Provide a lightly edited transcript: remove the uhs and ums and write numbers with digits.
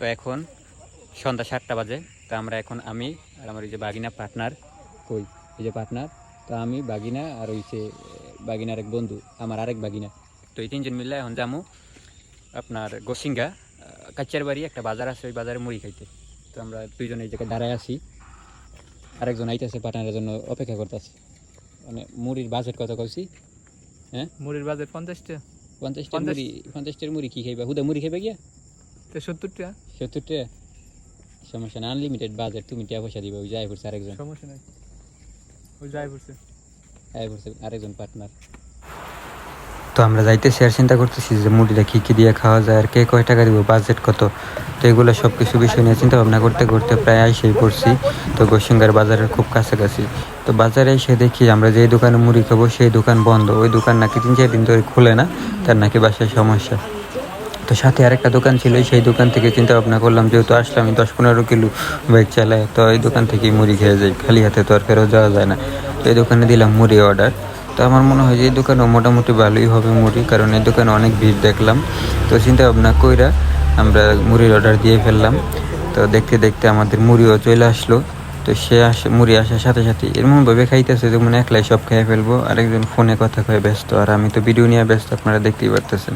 তো এখন সন্ধ্যা 7টা বাজে। তো আমরা এখন আমি আর আমার ওই যে বাগিনা পার্টনার, কই এই যে পার্টনার, তো আমি বাগিনা আর ওই যে বাগিনার এক বন্ধু আমার আরেক বাগিনা, তো এই তিনজন মিলে এখন যামু আপনার গোসিঙ্গা কাচ্চার বাড়ি একটা বাজার আছে, ওই বাজারে মুড়ি খাইতে। তো আমরা দুইজন এই জায়গায় দাঁড়ায় আছি, আরেকজন আইতেছে পার্টনারের জন্য অপেক্ষা করতেছি। মানে মুড়ির বাজেট কত কইছি? হ্যাঁ, মুড়ির বাজেট 50 টাকা। 50 মুড়ি, 50 মুড়ি কি খাইবা? হুদা মুড়ি খাইবা গিয়া? তো 70 টাকা। 70 টাকা সমস্যা না, আনলিমিটেড বাজেট, তুমি টাকা পয়সা দিবা। ওই যাই পড়ছে আরেকজন, সমস্যা নাই, ওই যাই পড়ছে আরেকজন পার্টনার। তো আমরা যাইতেছি আর চিন্তা করতেছি যে মুড়িটা কী কী দিয়ে খাওয়া যায় আর কে কয় টাকা দিব, বাজেট কত। তো এগুলো সব কিছু বিষয় নিয়ে চিন্তা ভাবনা করতে করতে প্রায় এসেই পড়ছি। তো গোসিঙ্গার বাজারের খুব কাছাকাছি। তো বাজারে এসে দেখি আমরা যেই দোকানে মুড়ি খাবো সেই দোকান বন্ধ। ওই দোকান নাকি 3-4 দিন ধরে খুলে না, তার নাকি বাসায় সমস্যা। তো সাথে আরেকটা দোকান ছিল, সেই দোকান থেকে চিন্তা ভাবনা করলাম যেহেতু আসলাম 10-15 কিলো বাইক চালায়, তো এই দোকান থেকেই মুড়ি খেয়ে যাই, খালি হাতে তো আর ফেরত যাওয়া যায় না। তো এই দোকানে দিলাম মুড়ি অর্ডার। তো আমার মনে হয় যে এই দোকানেও মোটামুটি ভালোই হবে মুড়ি, কারণ এই দোকানে অনেক ভিড় দেখলাম। তো চিন্তা ভাবনা কইরা আমরা মুড়ির অর্ডার দিয়ে ফেললাম। তো দেখতে দেখতে আমাদের মুড়িও চলে আসলো। তো সে মুড়ি আসার সাথে সাথে এরকমভাবে খাইতেছে যে মনে একলাই সব খেয়ে ফেলবো। আরেকজন ফোনে কথা কয়ে ব্যস্ত, আর আমি তো ভিডিও নিয়ে ব্যস্ত, আপনারা দেখতেই পারতেছেন।